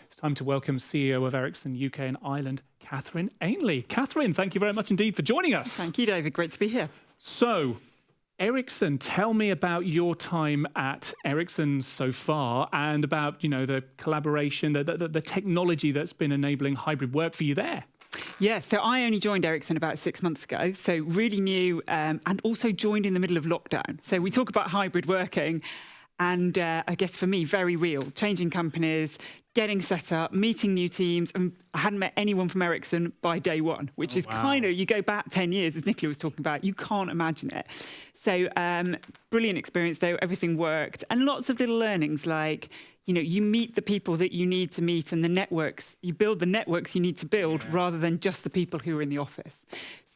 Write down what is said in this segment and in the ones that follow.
It's time to welcome CEO of Ericsson UK and Ireland, Katherine Ainley. Katherine, thank you very much indeed for joining us. Thank you, David. Great to be here. So, Ericsson, tell me about your time at Ericsson so far and about, the collaboration, the technology that's been enabling hybrid work for you there. Yeah, so I only joined Ericsson about 6 months ago, so really new, and also joined in the middle of lockdown. So we talk about hybrid working, and I guess for me, very real, changing companies, getting set up, meeting new teams, and I hadn't met anyone from Ericsson by day one, which is kind of, you go back 10 years, as Nicola was talking about, you can't imagine it. So brilliant experience though, everything worked, and lots of little learnings like, you meet the people that you need to meet and the networks, you build the networks you need to build rather than just the people who are in the office.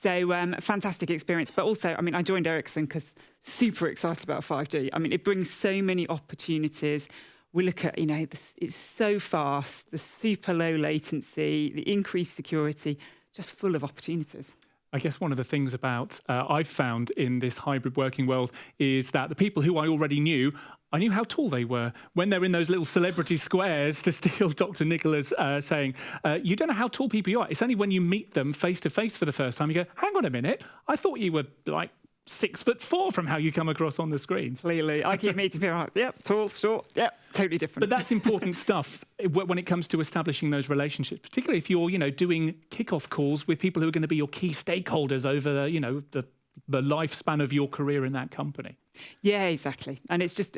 So fantastic experience. But also, I joined Ericsson because super excited about 5G. It brings so many opportunities. We look at, it's so fast, the super low latency, the increased security, just full of opportunities. I guess one of the things about I've found in this hybrid working world is that the people who I already knew, I knew how tall they were. When they're in those little celebrity squares, to steal Dr. Nicola's saying, you don't know how tall people you are. It's only when you meet them face to face for the first time, you go, hang on a minute, I thought you were like 6'4" from how you come across on the screens. Clearly, I keep meeting people like, yep, tall, short, yep, totally different. But that's important stuff when it comes to establishing those relationships, particularly if you're, doing kickoff calls with people who are going to be your key stakeholders over, the lifespan of your career in that company. Yeah, exactly. And it's just,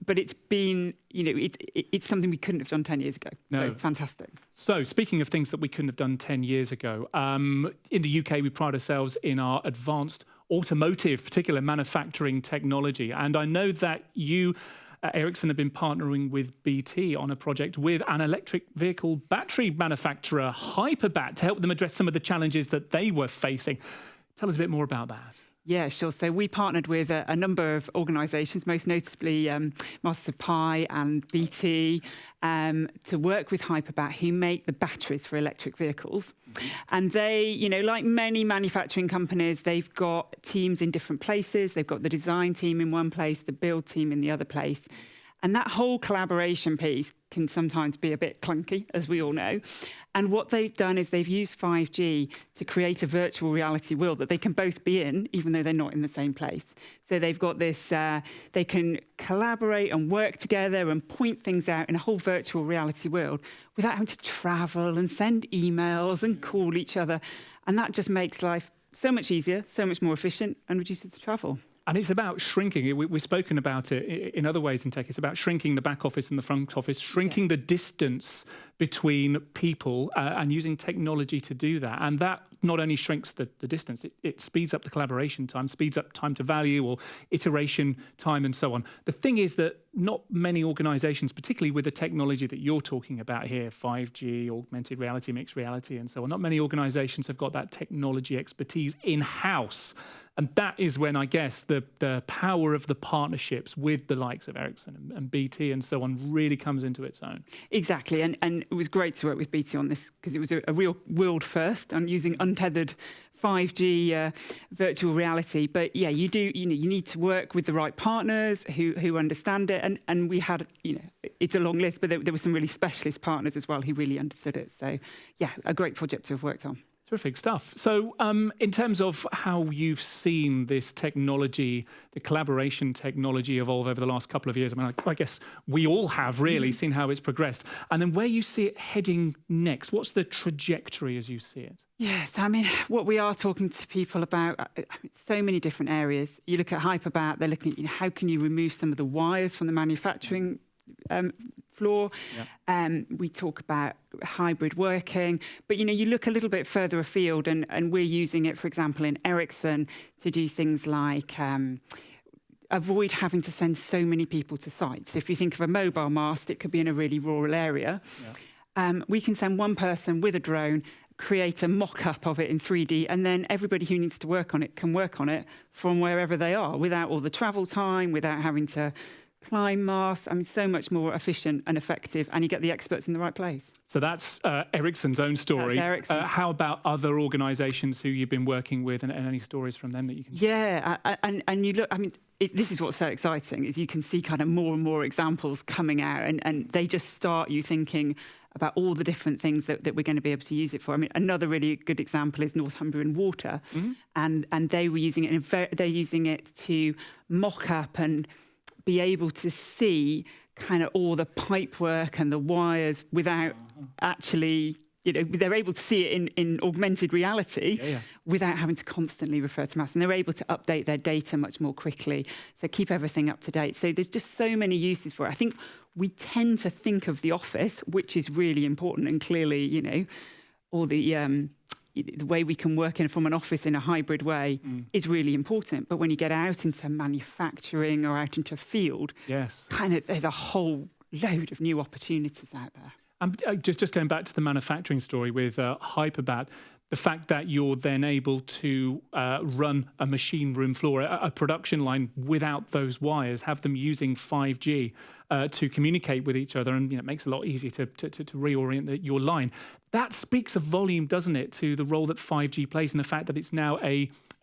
but it's been, it's something we couldn't have done 10 years ago. No. So fantastic. So speaking of things that we couldn't have done 10 years ago, in the UK, we pride ourselves in our advanced automotive, particular manufacturing technology. And I know that you, Ericsson, have been partnering with BT on a project with an electric vehicle battery manufacturer, Hyperbat, to help them address some of the challenges that they were facing. Tell us a bit more about that. Yeah, sure. So we partnered with a number of organisations, most notably Masters of Pi and BT, to work with Hyperbat, who make the batteries for electric vehicles. And they, like many manufacturing companies, they've got teams in different places. They've got the design team in one place, the build team in the other place. And that whole collaboration piece can sometimes be a bit clunky, as we all know. And what they've done is they've used 5G to create a virtual reality world that they can both be in, even though they're not in the same place. So they've got this, they can collaborate and work together and point things out in a whole virtual reality world without having to travel and send emails and call each other. And that just makes life so much easier, so much more efficient, and reduces the travel. And it's about shrinking. We've spoken about it in other ways in tech. It's about shrinking the back office and the front office, shrinking the distance between people and using technology to do that. And that not only shrinks the distance, it speeds up the collaboration time, speeds up time to value or iteration time and so on. The thing is that not many organisations, particularly with the technology that you're talking about here, 5G, augmented reality, mixed reality and so on, not many organisations have got that technology expertise in-house. And that is when, I guess, the power of the partnerships with the likes of Ericsson and BT and so on really comes into its own. Exactly. And it was great to work with BT on this because it was a real world first on using untethered 5G virtual reality. But yeah, you need to work with the right partners who understand it. And we had, it's a long list, but there were some really specialist partners as well who really understood it. So yeah, a great project to have worked on. Terrific stuff. So in terms of how you've seen this technology, the collaboration technology evolve over the last couple of years, I guess we all have really seen how it's progressed. And then where you see it heading next, what's the trajectory as you see it? Yes, what we are talking to people about, so many different areas. You look at Hyperbat, they're looking at how can you remove some of the wires from the manufacturing floor. We talk about hybrid working, but you look a little bit further afield and we're using it, for example, in Ericsson to do things like avoid having to send so many people to site. So if you think of a mobile mast, it could be in a really rural area. We can send one person with a drone, create a mock-up of it in 3D, and then everybody who needs to work on it can work on it from wherever they are without all the travel time, without having to climb masts. So much more efficient and effective, and you get the experts in the right place. So that's Ericsson's own story. How about other organisations who you've been working with, and any stories from them that you can share? Yeah, and you look, this is what's so exciting, is you can see kind of more and more examples coming out, and they just start you thinking, about all the different things that we're going to be able to use it for. I mean, another really good example is Northumbrian Water, and they were using it. They're using it to mock up and be able to see kind of all the pipe work and the wires without actually. They're able to see it in augmented reality without having to constantly refer to maps. And they're able to update their data much more quickly, so keep everything up to date. So there's just so many uses for it. I think we tend to think of the office, which is really important, and clearly, all the way we can work from an office in a hybrid way is really important. But when you get out into manufacturing or out into a field, kind of there's a whole load of new opportunities out there. Just going back to the manufacturing story with Hyperbat, the fact that you're then able to run a machine room floor, a production line without those wires, have them using 5G to communicate with each other, and it makes it a lot easier to reorient your line. That speaks of volume, doesn't it, to the role that 5G plays, and the fact that it's now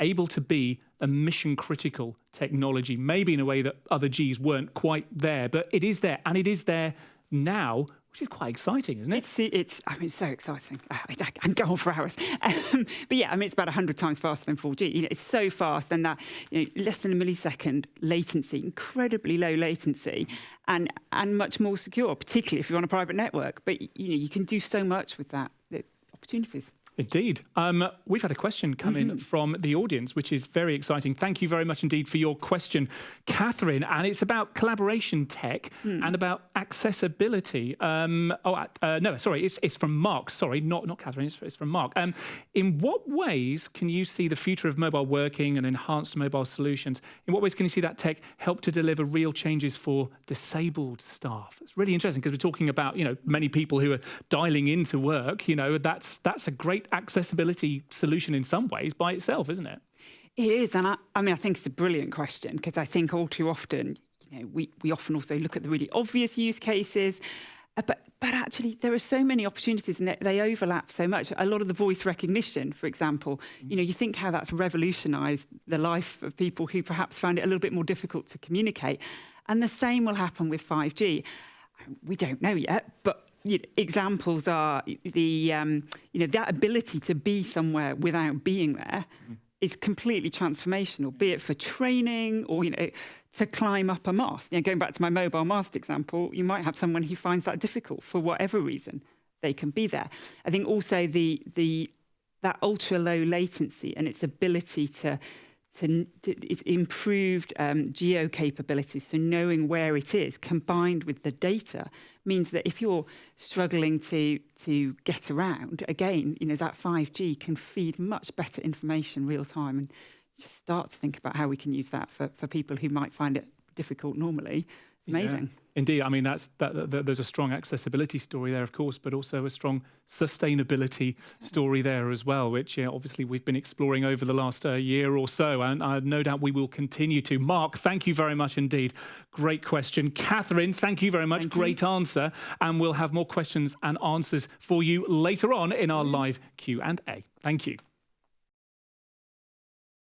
able to be a mission-critical technology, maybe in a way that other Gs weren't quite there, but it is there, and it is there now, which is quite exciting, isn't it? It's so exciting. I can go on for hours. But yeah, it's about 100 times faster than 4G. It's so fast, and that less than a millisecond latency, incredibly low latency, and much more secure, particularly if you're on a private network. But you can do so much with that. The opportunities. Indeed. We've had a question come in from the audience, which is very exciting. Thank you very much indeed for your question, Katherine. And it's about collaboration tech and about accessibility. It's from Mark. Sorry, not Katherine, it's from Mark. In what ways can you see the future of mobile working and enhanced mobile solutions? In what ways can you see that tech help to deliver real changes for disabled staff? It's really interesting because we're talking about, many people who are dialing into work. That's a great accessibility solution in some ways by itself, isn't it? It is, and I think it's a brilliant question, because I think all too often, we often also look at the really obvious use cases, but actually there are so many opportunities, and they overlap so much. A lot of the voice recognition, for example, you think how that's revolutionised the life of people who perhaps found it a little bit more difficult to communicate, and the same will happen with 5G. We don't know yet, but examples are that ability to be somewhere without being there is completely transformational, be it for training or to climb up a mast. Going back to my mobile mast example, you might have someone who finds that difficult for whatever reason. They can be there. I think also that ultra low latency and its ability to its improved geo capabilities, so knowing where it is, combined with the data, means that if you're struggling to get around, again, that 5G can feed much better information real time, and just start to think about how we can use that for people who might find it difficult normally. It's amazing. Yeah. Indeed, there's a strong accessibility story there, of course, but also a strong sustainability story there as well, which obviously we've been exploring over the last year or so, and no doubt we will continue to. Mark, thank you very much indeed. Great question. Katherine, thank you very much. Great answer. And we'll have more questions and answers for you later on in our live Q&A. Thank you.